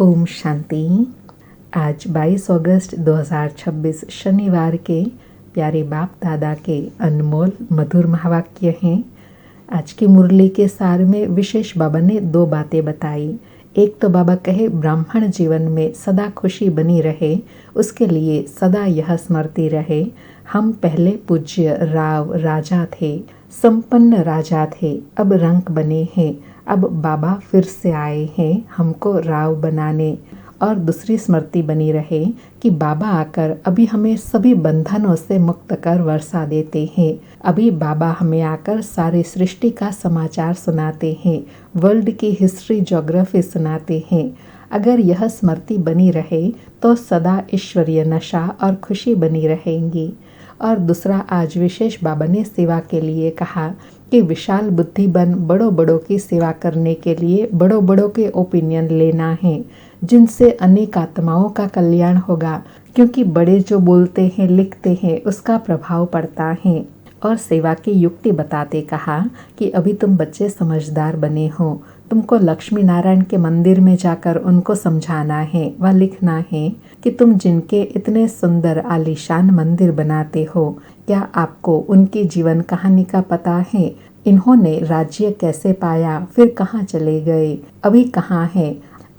ओम शांति। आज 22 अगस्त 2026 शनिवार के प्यारे बाप दादा के अनमोल मधुर महावाक्य हैं। आज की मुरली के सार में विशेष बाबा ने 2 बातें बताई। एक तो बाबा कहे ब्राह्मण जीवन में सदा खुशी बनी रहे, उसके लिए सदा यह स्मृति रहे, हम पहले पूज्य राव राजा थे, संपन्न राजा थे, अब रंक बने हैं, अब बाबा फिर से आए हैं हमको राव बनाने। और दूसरी स्मृति बनी रहे कि बाबा आकर अभी हमें सभी बंधनों से मुक्त कर वर्षा देते हैं। अभी बाबा हमें आकर सारी सृष्टि का समाचार सुनाते हैं, वर्ल्ड की हिस्ट्री ज्योग्राफी सुनाते हैं। अगर यह स्मृति बनी रहे तो सदा ईश्वरीय नशा और खुशी बनी रहेंगी। और दूसरा, आज विशेष बाबा ने सेवा के लिए कहा कि विशाल बुद्धि बन बड़ों बड़ों की सेवा करने के लिए बड़ों बड़ों के ओपिनियन लेना है, जिनसे अनेक आत्माओं का कल्याण होगा, क्योंकि बड़े जो बोलते हैं लिखते हैं उसका प्रभाव पड़ता है। और सेवा की युक्ति बताते कहा कि अभी तुम बच्चे समझदार बने हो, तुमको लक्ष्मी नारायण के मंदिर में जाकर उनको समझाना है व लिखना है कि तुम जिनके इतने सुंदर आलीशान मंदिर बनाते हो, क्या आपको उनकी जीवन कहानी का पता है? इन्होंने राज्य कैसे पाया, फिर कहाँ चले गए, अभी कहाँ हैं?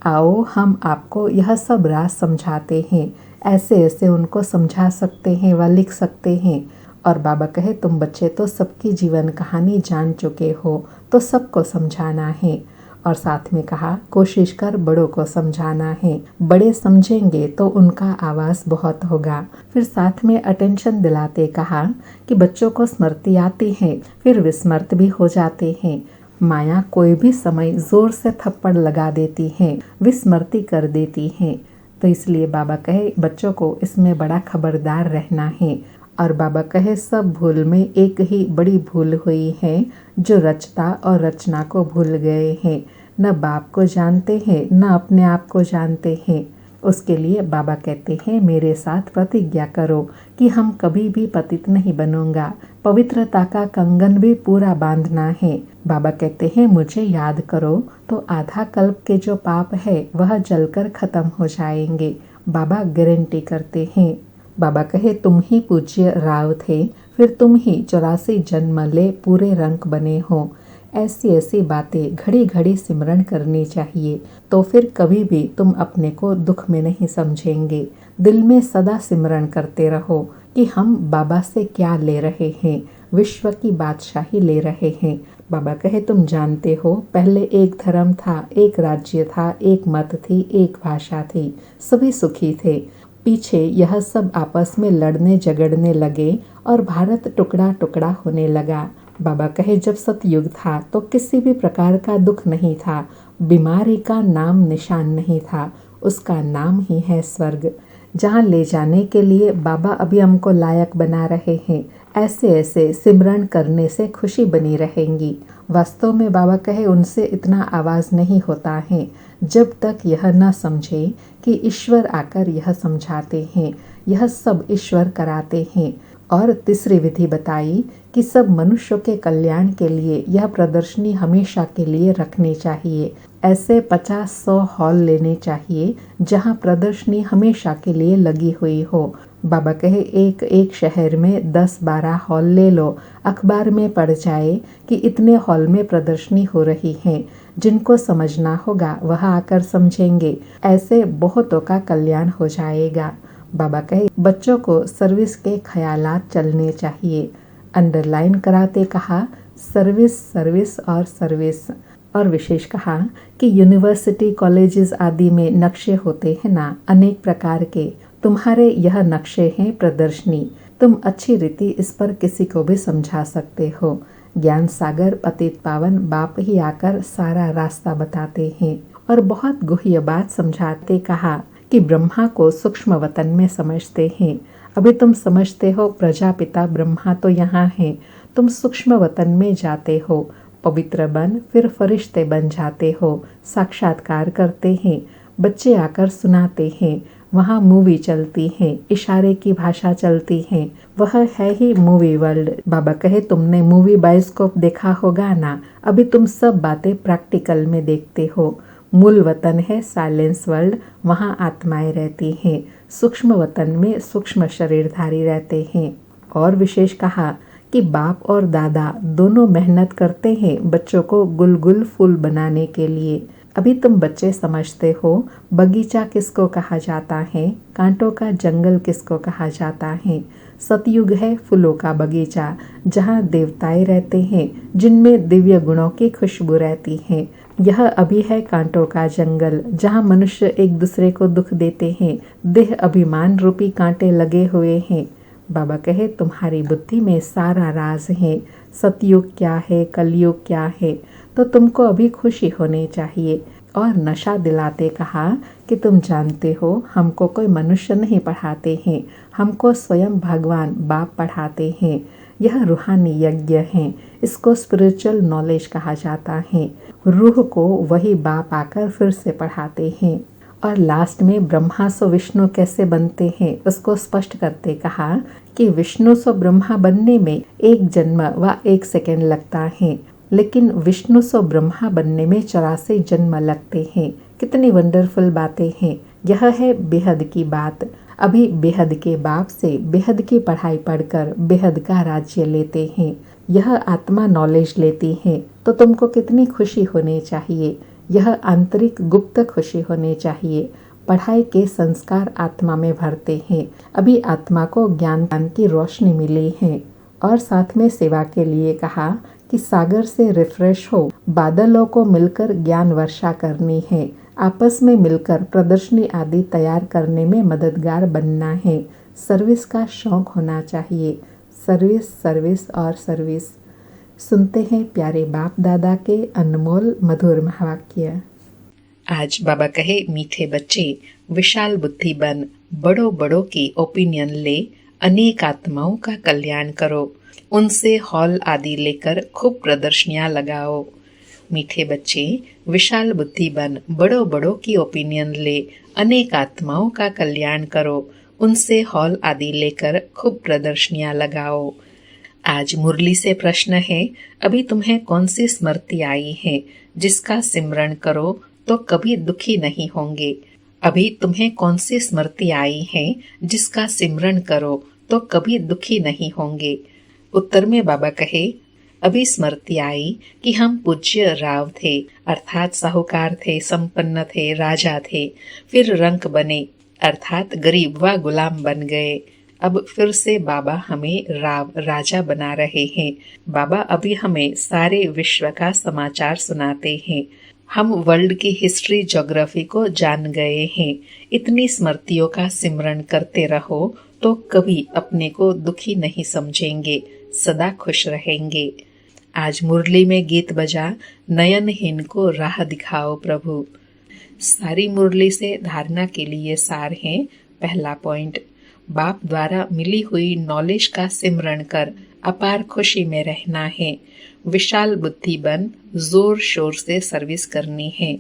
आओ हम आपको यह सब राज समझाते हैं। ऐसे ऐसे उनको समझा सकते हैं व लिख सकते हैं। और बाबा कहे तुम बच्चे तो सबकी जीवन कहानी जान चुके हो, तो सबको समझाना है। और साथ में कहा कोशिश कर बड़ों को समझाना है, बड़े समझेंगे तो उनका आवाज़ बहुत होगा। फिर साथ में अटेंशन दिलाते कहा कि बच्चों को स्मृति आती है फिर विस्मृत भी हो जाते हैं। माया कोई भी समय जोर से थप्पड़ लगा देती है, विस्मृति कर देती है। तो इसलिए बाबा कहे बच्चों को इसमें बड़ा खबरदार रहना है। और बाबा कहे सब भूल में एक ही बड़ी भूल हुई है, जो रचता और रचना को भूल गए हैं, न बाप को जानते हैं न अपने आप को जानते हैं। उसके लिए बाबा कहते हैं मेरे साथ प्रतिज्ञा करो कि हम कभी भी पतित नहीं बनूंगा, पवित्रता का कंगन भी पूरा बांधना है। बाबा कहते हैं मुझे याद करो तो आधा कल्प के जो पाप है वह जलकर खत्म हो जाएंगे। बाबा गारंटी करते हैं। बाबा कहे तुम ही पूज्य राव थे, फिर तुम ही 84 जन्म ले पूरे रंक बने हो। ऐसी ऐसी बातें घड़ी घड़ी सिमरन करनी चाहिए, तो फिर कभी भी तुम अपने को दुख में नहीं समझेंगे। दिल में सदा सिमरन करते रहो कि हम बाबा से क्या ले रहे हैं, विश्व की बादशाही ले रहे हैं। बाबा कहे तुम जानते हो पहले एक धर्म था, एक राज्य था, एक मत थी, एक भाषा थी, सभी सुखी थे। पीछे यह सब आपस में लड़ने झगड़ने लगे और भारत टुकड़ा टुकड़ा होने लगा। बाबा कहे जब सतयुग था तो किसी भी प्रकार का दुख नहीं था, बीमारी का नाम निशान नहीं था, उसका नाम ही है स्वर्ग, जहाँ ले जाने के लिए बाबा अभी हमको लायक बना रहे हैं। ऐसे ऐसे सिमरन करने से खुशी बनी रहेंगी। वास्तव में बाबा कहे उनसे इतना आवाज़ नहीं होता है जब तक यह न समझे कि ईश्वर आकर यह समझाते हैं, यह सब ईश्वर कराते हैं। और तीसरी विधि बताई कि सब मनुष्यों के कल्याण के लिए यह प्रदर्शनी हमेशा के लिए रखनी चाहिए। ऐसे 50-100 हॉल लेने चाहिए जहां प्रदर्शनी हमेशा के लिए लगी हुई हो। बाबा कहे एक एक शहर में 10-12 हॉल ले लो, अखबार में पढ़ जाए कि इतने हॉल में प्रदर्शनी हो रही है। जिनको समझना होगा वह आकर समझेंगे, ऐसे बहुतों का कल्याण हो जाएगा। बाबा कहे बच्चों को सर्विस के ख्यालात चलने चाहिए। अंडरलाइन कराते कहा सर्विस सर्विस और सर्विस। और विशेष कहा कि यूनिवर्सिटी कॉलेजेस आदि में नक्शे होते हैं ना अनेक प्रकार के, तुम्हारे यह नक्शे हैं प्रदर्शनी। तुम अच्छी रीति इस पर किसी को भी समझा सकते हो। ज्ञान सागर पतित पावन बाप ही आकर सारा रास्ता बताते हैं। और बहुत गुह्य बात समझाते कहा कि ब्रह्मा को सूक्ष्म वतन में समझते हैं। अभी तुम समझते हो प्रजापिता ब्रह्मा तो यहाँ हैं, तुम सूक्ष्म वतन में जाते हो, पवित्र बन फिर फरिश्ते बन जाते हो, साक्षात्कार करते हैं, बच्चे आकर सुनाते हैं, वहाँ मूवी चलती है, इशारे की भाषा चलती है, वह है ही मूवी वर्ल्ड। बाबा कहे तुमने मूवी बायोस्कोप देखा होगा ना, अभी तुम सब बातें प्रैक्टिकल में देखते हो। मूल वतन है साइलेंस वर्ल्ड, वहाँ आत्माएं रहती हैं। सूक्ष्म वतन में सूक्ष्म शरीरधारी रहते हैं। और विशेष कहा कि बाप और दादा दोनों मेहनत करते हैं बच्चों को गुलगुल फूल बनाने के लिए। अभी तुम बच्चे समझते हो बगीचा किसको कहा जाता है, कांटों का जंगल किसको कहा जाता है। सतयुग है फूलों का बगीचा, जहाँ देवताएं रहते हैं, जिनमें दिव्य गुणों की खुशबू रहती है। यह अभी है कांटों का जंगल, जहाँ मनुष्य एक दूसरे को दुख देते हैं, देह अभिमान रूपी कांटे लगे हुए हैं। बाबा कहे तुम्हारी बुद्धि में सारा राज है। सतयुग क्या है, कलयुग क्या है, तो तुमको अभी खुशी होनी चाहिए। और नशा दिलाते कहा कि तुम जानते हो हमको कोई मनुष्य नहीं पढ़ाते हैं, हमको स्वयं भगवान बाप पढ़ाते हैं। यह रूहानी यज्ञ है, इसको स्पिरिचुअल नॉलेज कहा जाता है। रूह को वही बाप आकर फिर से पढ़ाते हैं। और लास्ट में ब्रह्मा सो विष्णु कैसे बनते हैं उसको स्पष्ट करते कहा कि विष्णु सो ब्रह्मा बनने में 1 जन्म व 1 सेकंड लगता है, लेकिन विष्णु सो ब्रह्मा बनने में 84 जन्म लगते हैं। कितनी वंडरफुल बातें हैं। यह है बेहद की बात। अभी बेहद के बाप से बेहद की पढ़ाई पढ़कर बेहद का राज्य लेते हैं। यह आत्मा नॉलेज लेती है, तो तुमको कितनी खुशी होनी चाहिए। यह आंतरिक गुप्त खुशी होनी चाहिए। पढ़ाई के संस्कार आत्मा में भरते हैं। अभी आत्मा को ज्ञान की रोशनी मिली है। और साथ में सेवा के लिए कहा कि सागर से रिफ्रेश हो, बादलों को मिलकर ज्ञान वर्षा करनी है। आपस में मिलकर प्रदर्शनी आदि तैयार करने में मददगार बनना है। सर्विस का शौक होना चाहिए। सर्विस, सर्विस और सर्विस। सुनते हैं प्यारे बाप दादा के अनमोल मधुर महावाक्य। आज बाबा कहे मीठे बच्चे विशाल बुद्धि बन, बड़ों बड़ों की ओपिनियन ले, अनेक आत्माओं का कल्याण करो, उनसे हॉल आदि लेकर खूब प्रदर्शनियां लगाओ। मीठे बच्चे विशाल बुद्धि बन, बड़ों बड़ों की ओपिनियन ले, अनेक आत्माओं का कल्याण करो, उनसे हॉल आदि लेकर खूब प्रदर्शनियां लगाओ। आज मुरली से प्रश्न है, अभी तुम्हें कौन सी स्मृति आई है जिसका सिमरण करो तो कभी दुखी नहीं होंगे। अभी तुम्हें कौन सी स्मृति आई है जिसका सिमरण करो तो कभी दुखी नहीं होंगे। उत्तर में बाबा कहे, अभी स्मृति आई कि हम पूज्य राव थे, अर्थात साहूकार थे, संपन्न थे, राजा थे, फिर रंक बने अर्थात गरीब व गुलाम बन गए। अब फिर से बाबा हमें राव राजा बना रहे हैं। बाबा अभी हमें सारे विश्व का समाचार सुनाते हैं। हम वर्ल्ड की हिस्ट्री, ज्योग्राफी को जान गए हैं। इतनी स्मृतियों का सिमरण करते रहो तो कभी अपने को दुखी नहीं समझेंगे, सदा खुश रहेंगे। आज मुरली में गीत बजा, नयनहीन को राह दिखाओ प्रभु। सारी मुरली से धारणा के लिए सार है। पहला पॉइंट, बाप द्वारा मिली हुई नॉलेज का सिमरण कर अपार खुशी में रहना है। विशाल बुद्धि बन, जोर शोर से सर्विस करनी है।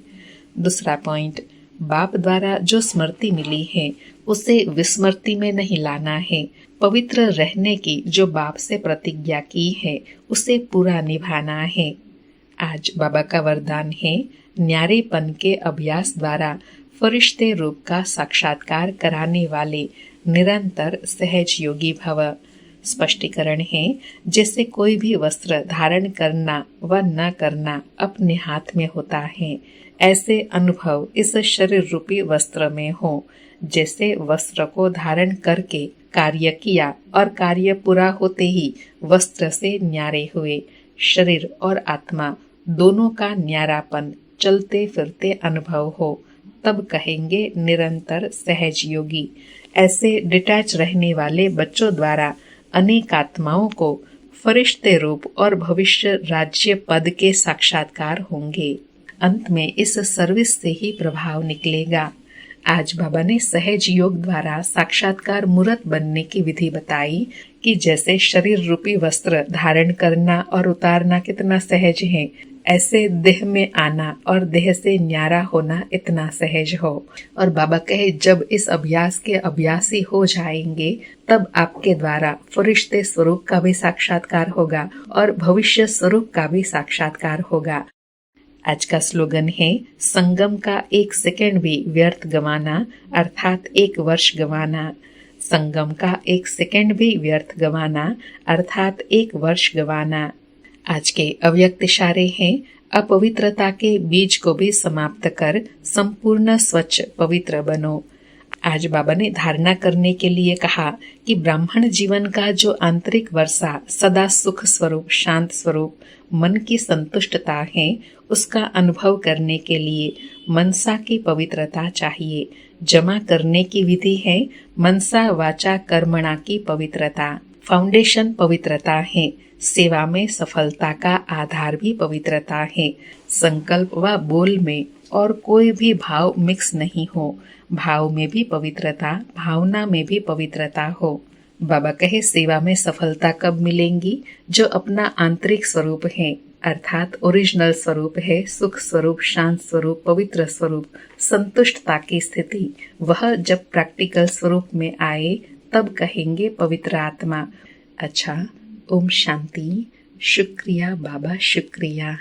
दूसरा पॉइंट, बाप द्वारा जो स्मृति मिली है उसे विस्मृति में नहीं लाना है। पवित्र रहने की जो बाप से प्रतिज्ञा की है उसे पूरा निभाना है। आज बाबा का वरदान है, न्यारेपन के अभ्यास द्वारा फरिश्ते रूप का साक्षात्कार कराने वाले निरंतर सहज योगी भव। स्पष्टीकरण है, जैसे कोई भी वस्त्र धारण करना व न करना अपने हाथ में होता है, ऐसे अनुभव इस शरीर रूपी वस्त्र में हो। जैसे वस्त्र को धारण करके कार्य किया और कार्य पूरा होते ही वस्त्र से न्यारे हुए, शरीर और आत्मा दोनों का न्यारापन चलते फिरते अनुभव हो, तब कहेंगे निरंतर सहज योगी। ऐसे डिटैच रहने वाले बच्चों द्वारा अनेक आत्माओं को फरिश्ते रूप और भविष्य राज्य पद के साक्षात्कार होंगे। अंत में इस सर्विस से ही प्रभाव निकलेगा। आज बाबा ने सहज योग द्वारा साक्षात्कार मूर्त बनने की विधि बताई कि जैसे शरीर रूपी वस्त्र धारण करना और उतारना कितना सहज है, ऐसे देह में आना और देह से न्यारा होना इतना सहज हो। और बाबा कहे, जब इस अभ्यास के अभ्यासी हो जाएंगे तब आपके द्वारा फरिश्ते स्वरूप का भी साक्षात्कार होगा और भविष्य स्वरूप का भी साक्षात्कार होगा। आज का स्लोगन है, संगम का 1 सेकंड भी व्यर्थ गंवाना अर्थात 1 वर्ष गंवाना। संगम का 1 सेकंड भी व्यर्थ गंवाना अर्थात 1 वर्ष गंवाना। आज के अव्यक्त इशारे हैं, अपवित्रता के बीज को भी समाप्त कर संपूर्ण स्वच्छ पवित्र बनो। आज बाबा ने धारणा करने के लिए कहा कि ब्राह्मण जीवन का जो आंतरिक वर्षा सदा सुख स्वरूप, शांत स्वरूप, मन की संतुष्टता है, उसका अनुभव करने के लिए मनसा की पवित्रता चाहिए। जमा करने की विधि है मनसा वाचा कर्मणा की पवित्रता। फाउंडेशन पवित्रता है। सेवा में सफलता का आधार भी पवित्रता है। संकल्प व बोल में और कोई भी भाव मिक्स नहीं हो। भाव में भी पवित्रता, भावना में भी पवित्रता हो। बाबा कहे, सेवा में सफलता कब मिलेंगी? जो अपना आंतरिक स्वरूप है अर्थात ओरिजिनल स्वरूप है, सुख स्वरूप, शांत स्वरूप, पवित्र स्वरूप, संतुष्टता की स्थिति, वह जब प्रैक्टिकल स्वरूप में आए तब कहेंगे पवित्र आत्मा। अच्छा, ओम शांति। शुक्रिया बाबा, शुक्रिया।